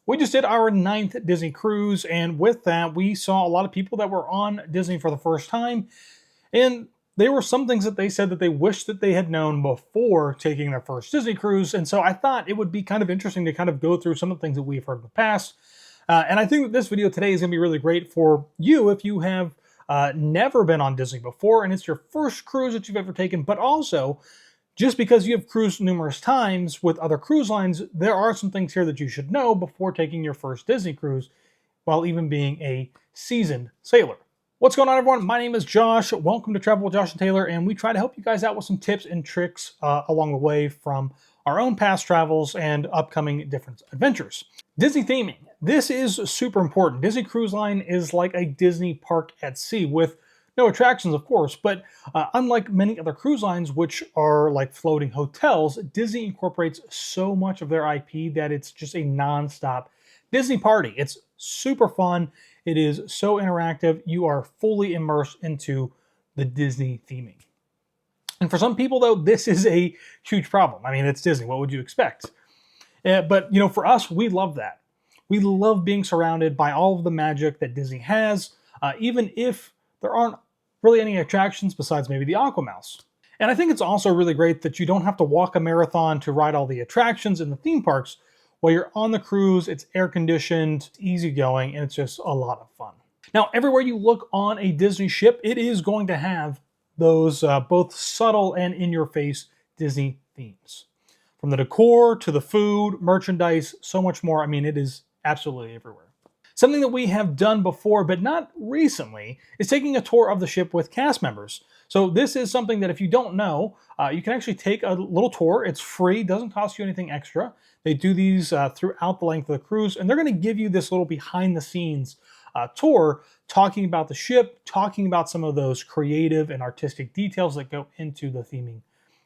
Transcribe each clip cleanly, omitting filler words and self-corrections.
We just did our 9th Disney cruise, and with that, we saw a lot of people that were on Disney for the first time, and there were some things that they said that they wished that they had known before taking their first Disney cruise, and so I thought it would be kind of interesting to kind of go through some of the things that we've heard in the past. And I think that this video today is going to be really great for you if you have never been on Disney before and it's your first cruise that you've ever taken, but also just because you have cruised numerous times with other cruise lines, there are some things here that you should know before taking your first Disney cruise while even being a seasoned sailor. What's going on, everyone? My name is Josh. Welcome to Travel with Josh and Taylor, and we try to help you guys out with some tips and tricks along the way from our own past travels and upcoming different adventures. Disney theming. This is super important. Disney Cruise Line is like a Disney park at sea with no attractions, of course, but unlike many other cruise lines, which are like floating hotels, Disney incorporates so much of their IP that it's just a non-stop Disney party. It's super fun. It is so interactive. You are fully immersed into the Disney theming. And for some people, though, this is a huge problem. I mean, it's Disney. What would you expect? But, you know, for us, we love that. We love being surrounded by all of the magic that Disney has, even if there aren't really any attractions besides maybe the Aquamouse. And I think it's also really great that you don't have to walk a marathon to ride all the attractions in the theme parks. While you're on the cruise, it's air-conditioned, easygoing, and it's just a lot of fun. Now, everywhere you look on a Disney ship, it is going to have those both subtle and in-your-face Disney themes. From the decor to the food, merchandise, so much more. I mean, it is absolutely everywhere. Something that we have done before, but not recently, is taking a tour of the ship with cast members. So this is something that if you don't know, you can actually take a little tour. It's free, doesn't cost you anything extra. They do these throughout the length of the cruise, and they're going to give you this little behind-the-scenes tour, talking about the ship, talking about some of those creative and artistic details that go into the theming.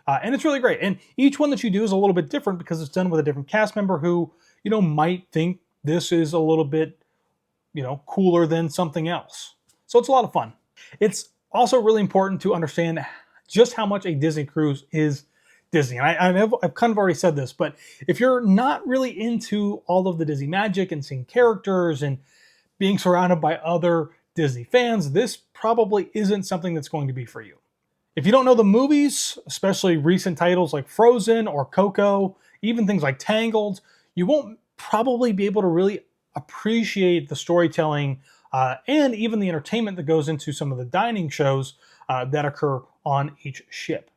And it's really great. And each one that you do is a little bit different because it's done with a different cast member who, you know, might think this is a little bit, you know, cooler than something else. So it's a lot of fun. It's also really important to understand just how much a Disney cruise is Disney. And I've kind of already said this, but if you're not really into all of the Disney magic and seeing characters and being surrounded by other Disney fans, this probably isn't something that's going to be for you. If you don't know the movies, especially recent titles like Frozen or Coco, even things like Tangled, you won't probably be able to really appreciate the storytelling and even the entertainment that goes into some of the dining shows that occur on each ship.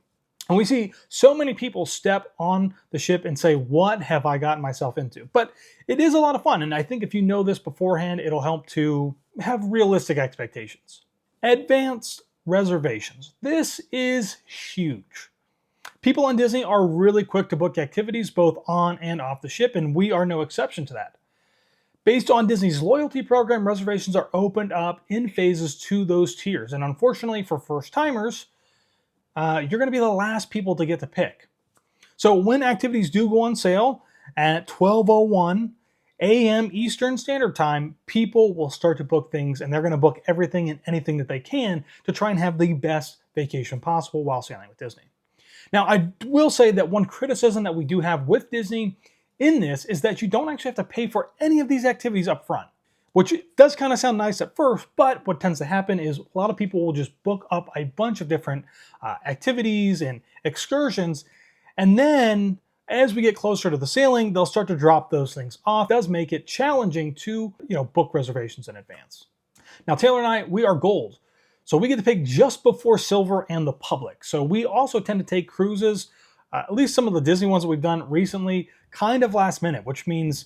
And we see so many people step on the ship and say, what have I gotten myself into? But it is a lot of fun. And I think if you know this beforehand, it'll help to have realistic expectations. Advanced reservations. This is huge. People on Disney are really quick to book activities both on and off the ship, and we are no exception to that. Based on Disney's loyalty program, reservations are opened up in phases to those tiers. And unfortunately for first-timers, you're going to be the last people to get to pick. So when activities do go on sale at 12:01 a.m. Eastern Standard Time, people will start to book things, and they're going to book everything and anything that they can to try and have the best vacation possible while sailing with Disney. Now, I will say that one criticism that we do have with Disney in this is that you don't actually have to pay for any of these activities up front, which does kind of sound nice at first, but what tends to happen is a lot of people will just book up a bunch of different activities and excursions, and then as we get closer to the sailing, they'll start to drop those things off. It does make it challenging to, you know, book reservations in advance. Now, Taylor and I, we are gold, so we get to pick just before silver and the public. So we also tend to take cruises, at least some of the Disney ones that we've done recently, kind of last minute, which means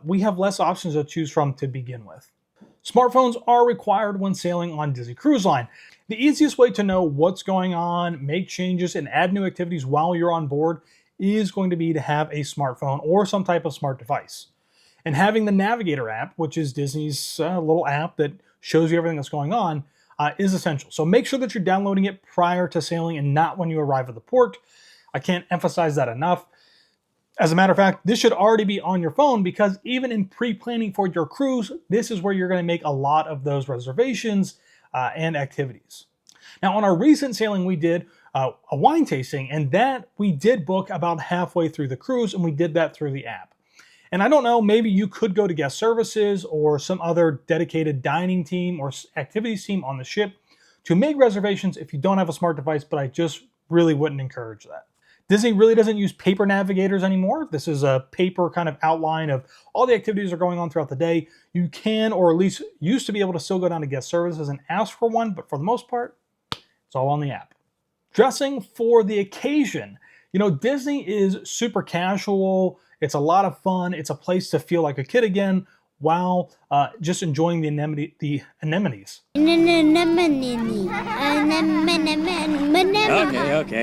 we have less options to choose from to begin with. Smartphones are required when sailing on Disney Cruise Line. The easiest way to know what's going on, make changes, and add new activities while you're on board is going to be to have a smartphone or some type of smart device. And having the Navigator app, which is Disney's little app that shows you everything that's going on, is essential. So make sure that you're downloading it prior to sailing and not when you arrive at the port. I can't emphasize that enough. As a matter of fact, this should already be on your phone because even in pre-planning for your cruise, this is where you're going to make a lot of those reservations and activities. Now, on our recent sailing, we did a wine tasting, and that we did book about halfway through the cruise, and we did that through the app. And I don't know, maybe you could go to guest services or some other dedicated dining team or activities team on the ship to make reservations if you don't have a smart device, but I just really wouldn't encourage that. Disney really doesn't use paper navigators anymore. This is a paper kind of outline of all the activities that are going on throughout the day. You can, or at least used to be able to still go down to guest services and ask for one, but for the most part, it's all on the app. Dressing for the occasion. You know, Disney is super casual. It's a lot of fun. It's a place to feel like a kid again while just enjoying the anemones. Okay,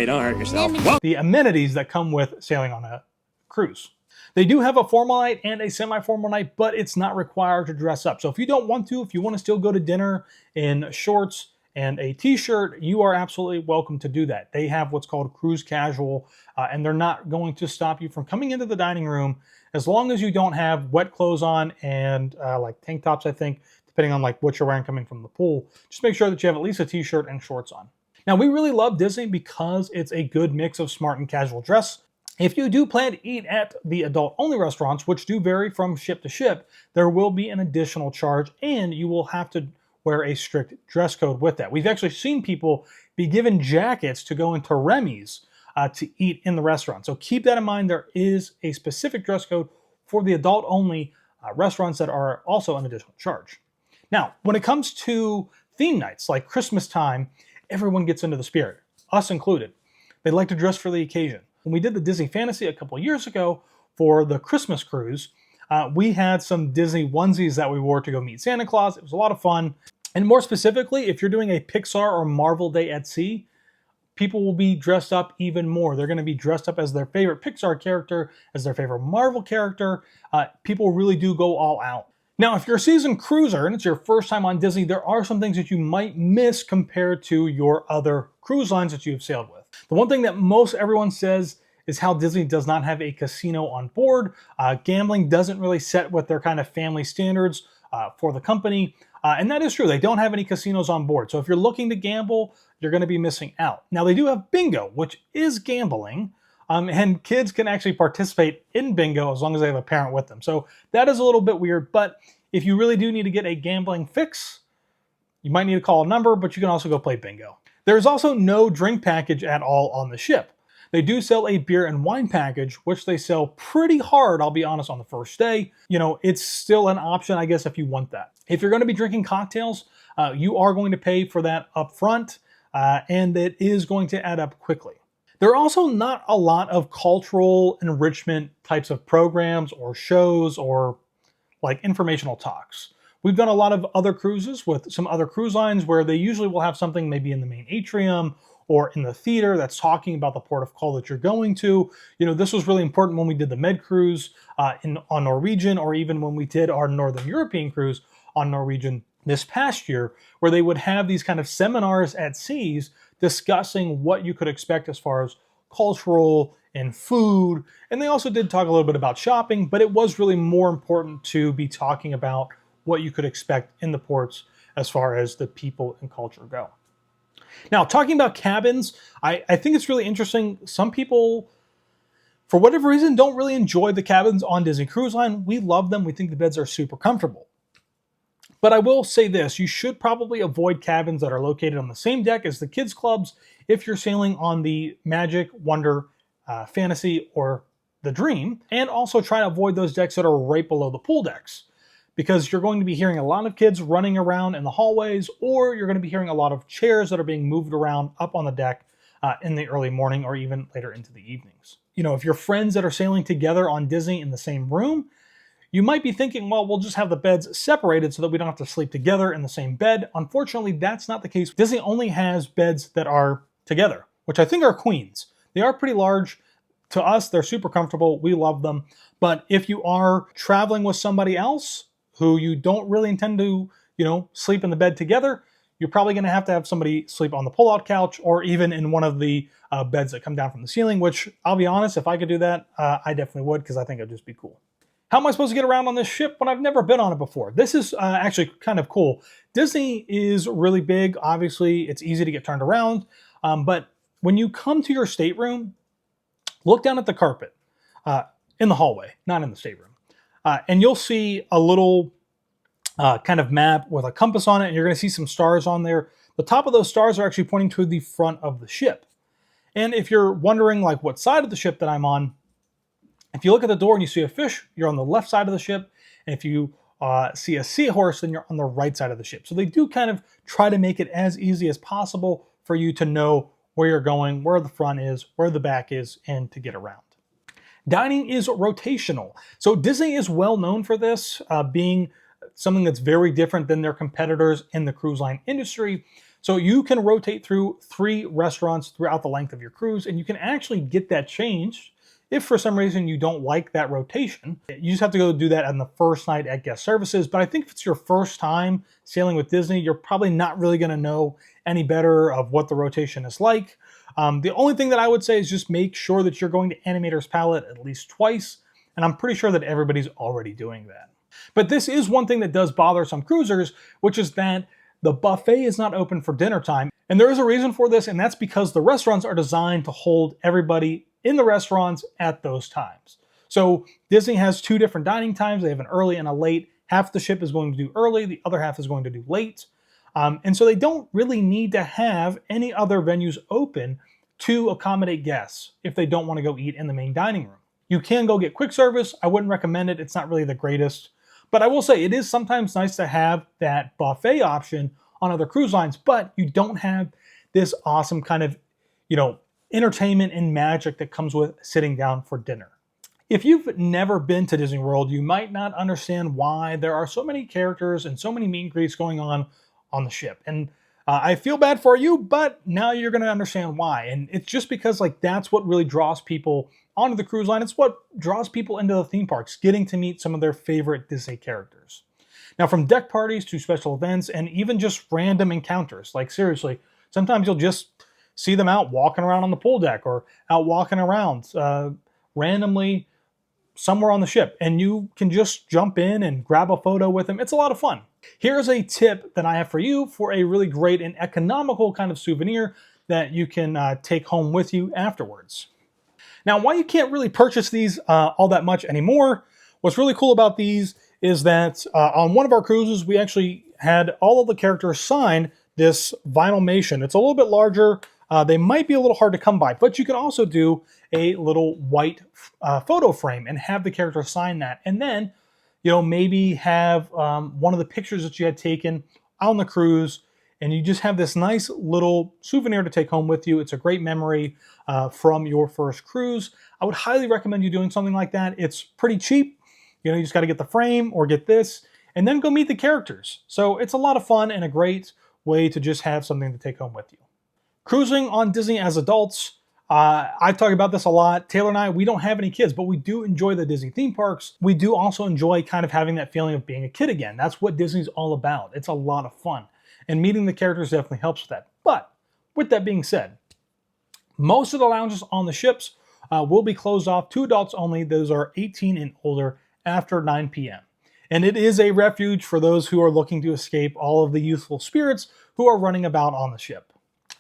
don't hurt yourself. The amenities that come with sailing on a cruise. They do have a formal night and a semi-formal night, but it's not required to dress up. So if you don't want to, if you want to still go to dinner in shorts and a t-shirt, you are absolutely welcome to do that. They have what's called cruise casual, and they're not going to stop you from coming into the dining room as long as you don't have wet clothes on and like tank tops, I think, depending on like what you're wearing coming from the pool. Just make sure that you have at least a t-shirt and shorts on. Now, we really love Disney because it's a good mix of smart and casual dress. If you do plan to eat at the adult-only restaurants, which do vary from ship to ship, there will be an additional charge, and you will have to wear a strict dress code with that. We've actually seen people be given jackets to go into Remy's to eat in the restaurant. So keep that in mind. There is a specific dress code for the adult-only restaurants that are also an additional charge. Now, when it comes to theme nights like Christmas time, everyone gets into the spirit, us included. They like to dress for the occasion. When we did the Disney Fantasy a couple of years ago for the Christmas cruise, we had some Disney onesies that we wore to go meet Santa Claus. It was a lot of fun. And more specifically, if you're doing a Pixar or Marvel Day at Sea, people will be dressed up even more. They're going to be dressed up as their favorite Pixar character, as their favorite Marvel character. People really do go all out. Now, if you're a seasoned cruiser and it's your first time on Disney, there are some things that you might miss compared to your other cruise lines that you've sailed with. The one thing that most everyone says is how Disney does not have a casino on board. Gambling doesn't really set with their kind of family standards for the company. And that is true. They don't have any casinos on board. So if you're looking to gamble, you're going to be missing out. Now, they do have bingo, which is gambling. And kids can actually participate in bingo as long as they have a parent with them. So that is a little bit weird. But if you really do need to get a gambling fix, you might need to call a number, but you can also go play bingo. There's also no drink package at all on the ship. They do sell a beer and wine package, which they sell pretty hard, I'll be honest, on the first day. You know, it's still an option, I guess, if you want that. If you're going to be drinking cocktails, you are going to pay for that up front, and it is going to add up quickly. There are also not a lot of cultural enrichment types of programs or shows or like informational talks. We've done a lot of other cruises with some other cruise lines where they usually will have something maybe in the main atrium or in the theater that's talking about the port of call that you're going to. You know, this was really important when we did the Med cruise on Norwegian, or even when we did our Northern European cruise on Norwegian this past year, where they would have these kind of seminars at seas discussing what you could expect as far as cultural and food. And they also did talk a little bit about shopping, but it was really more important to be talking about what you could expect in the ports as far as the people and culture go. Now, talking about cabins, I think it's really interesting. Some people, for whatever reason, don't really enjoy the cabins on Disney Cruise Line. We love them. We think the beds are super comfortable. But I will say this, you should probably avoid cabins that are located on the same deck as the kids' clubs if you're sailing on the Magic, Wonder, Fantasy, or the Dream. And also try to avoid those decks that are right below the pool decks, because you're going to be hearing a lot of kids running around in the hallways, or you're going to be hearing a lot of chairs that are being moved around up on the deck in the early morning or even later into the evenings. You know, if you're friends that are sailing together on Disney in the same room, you might be thinking, well, we'll just have the beds separated so that we don't have to sleep together in the same bed. Unfortunately, that's not the case. Disney only has beds that are together, which I think are queens. They are pretty large. To us, they're super comfortable. We love them. But if you are traveling with somebody else who you don't really intend to, sleep in the bed together, you're probably going to have somebody sleep on the pull-out couch or even in one of the beds that come down from the ceiling, which I'll be honest, if I could do that, I definitely would, because I think it'd just be cool. How am I supposed to get around on this ship when I've never been on it before? This is actually kind of cool. Disney is really big. Obviously, it's easy to get turned around. But when you come to your stateroom, look down at the carpet in the hallway, not in the stateroom. and you'll see a little kind of map with a compass on it, and you're going to see some stars on there. The top of those stars are actually pointing to the front of the ship. And if you're wondering like what side of the ship that I'm on, if you look at the door and you see a fish, you're on the left side of the ship. And if you see a seahorse, then you're on the right side of the ship. So they do kind of try to make it as easy as possible for you to know where you're going, where the front is, where the back is, and to get around. Dining is rotational. So Disney is well known for this, being something that's very different than their competitors in the cruise line industry. So you can rotate through 3 restaurants throughout the length of your cruise, and you can actually get that changed if for some reason you don't like that rotation. You just have to go do that on the first night at guest services. But I think if it's your first time sailing with Disney, you're probably not really going to know any better of what the rotation is like. The only thing that I would say is just make sure that you're going to Animator's Palette at least twice. And I'm pretty sure that everybody's already doing that. But this is one thing that does bother some cruisers, which is that the buffet is not open for dinner time. And there is a reason for this, and that's because the restaurants are designed to hold everybody in the restaurants at those times. So Disney has 2 different dining times. They have an early and a late. Half the ship is going to do early, the other half is going to do late. And so they don't really need to have any other venues open to accommodate guests if they don't want to go eat in the main dining room. You can go get quick service. I wouldn't recommend it. It's not really the greatest. But I will say it is sometimes nice to have that buffet option on other cruise lines, but you don't have this awesome kind of, entertainment and magic that comes with sitting down for dinner. If you've never been to Disney World, you might not understand why there are so many characters and so many meet and greets going on the ship. And I feel bad for you, but now you're going to understand why. And it's just because that's what really draws people onto the cruise line. It's what draws people into the theme parks, getting to meet some of their favorite Disney characters. Now, from deck parties to special events and even just random encounters, seriously, sometimes you'll just see them out walking around on the pool deck or out walking around randomly somewhere on the ship, and you can just jump in and grab a photo with them. It's a lot of fun. Here's a tip that I have for you for a really great and economical kind of souvenir that you can take home with you afterwards. Now, while you can't really purchase these all that much anymore, what's really cool about these is that on one of our cruises, we actually had all of the characters sign this vinylmation. It's a little bit larger. They might be a little hard to come by, but you can also do a little white photo frame and have the character sign that. And then, maybe have one of the pictures that you had taken on the cruise, and you just have this nice little souvenir to take home with you. It's a great memory from your first cruise. I would highly recommend you doing something like that. It's pretty cheap. You just got to get the frame or get this, and then go meet the characters. So it's a lot of fun and a great way to just have something to take home with you. Cruising on Disney as adults, I've talked about this a lot. Taylor and I, we don't have any kids, but we do enjoy the Disney theme parks. We do also enjoy kind of having that feeling of being a kid again. That's what Disney's all about. It's a lot of fun. And meeting the characters definitely helps with that. But with that being said, most of the lounges on the ships will be closed off to adults only. Those are 18 and older after 9 p.m. And it is a refuge for those who are looking to escape all of the youthful spirits who are running about on the ship.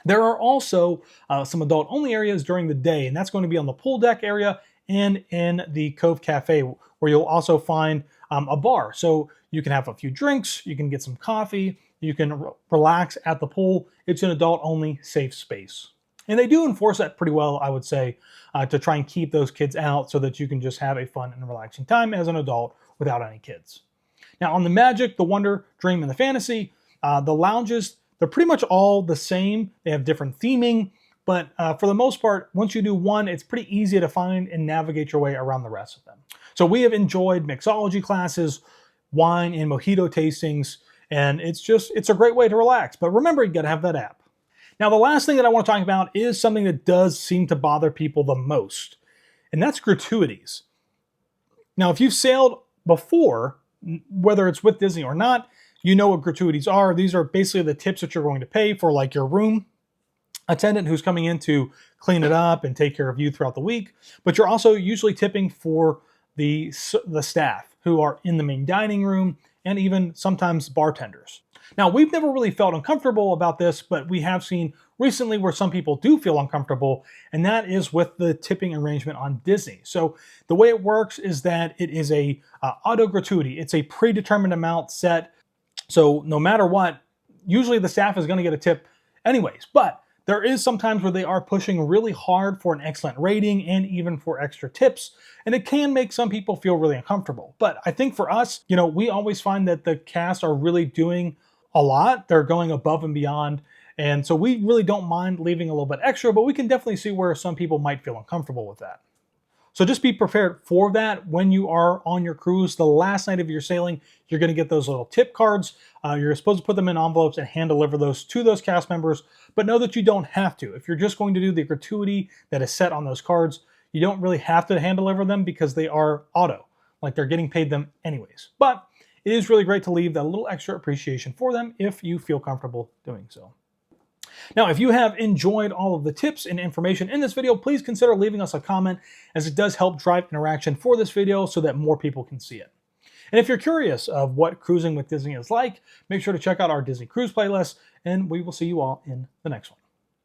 There are also some adult-only areas during the day, and that's going to be on the pool deck area and in the Cove Cafe, where you'll also find a bar. So you can have a few drinks, you can get some coffee, you can relax at the pool. It's an adult-only safe space. And they do enforce that pretty well, I would say, to try and keep those kids out so that you can just have a fun and relaxing time as an adult without any kids. Now, on the Magic, the Wonder, Dream, and the Fantasy, the lounges, they're pretty much all the same. They have different theming, but for the most part, once you do one, it's pretty easy to find and navigate your way around the rest of them. So we have enjoyed mixology classes, wine and mojito tastings, and it's a great way to relax. But remember, you gotta have that app. Now, the last thing that I want to talk about is something that does seem to bother people the most, and that's gratuities. Now, if you've sailed before, whether it's with Disney or not, you know what gratuities are. These are basically the tips that you're going to pay for your room attendant who's coming in to clean it up and take care of you throughout the week. But you're also usually tipping for the staff who are in the main dining room and even sometimes bartenders. Now, we've never really felt uncomfortable about this, but we have seen recently where some people do feel uncomfortable, and that is with the tipping arrangement on Disney. So the way it works is that it is a auto gratuity. It's a predetermined amount set. So no matter what, usually the staff is going to get a tip anyways, but there is some times where they are pushing really hard for an excellent rating and even for extra tips, and it can make some people feel really uncomfortable. But I think for us, we always find that the cast are really doing a lot. They're going above and beyond, and so we really don't mind leaving a little bit extra, but we can definitely see where some people might feel uncomfortable with that. So just be prepared for that when you are on your cruise. The last night of your sailing, you're going to get those little tip cards. You're supposed to put them in envelopes and hand deliver those to those cast members, but know that you don't have to. If you're just going to do the gratuity that is set on those cards, you don't really have to hand deliver them because they are auto, like they're getting paid them anyways. But it is really great to leave that little extra appreciation for them if you feel comfortable doing so. Now, if you have enjoyed all of the tips and information in this video, please consider leaving us a comment, as it does help drive interaction for this video so that more people can see it. And if you're curious of what cruising with Disney is like, make sure to check out our Disney Cruise playlist, and we will see you all in the next one.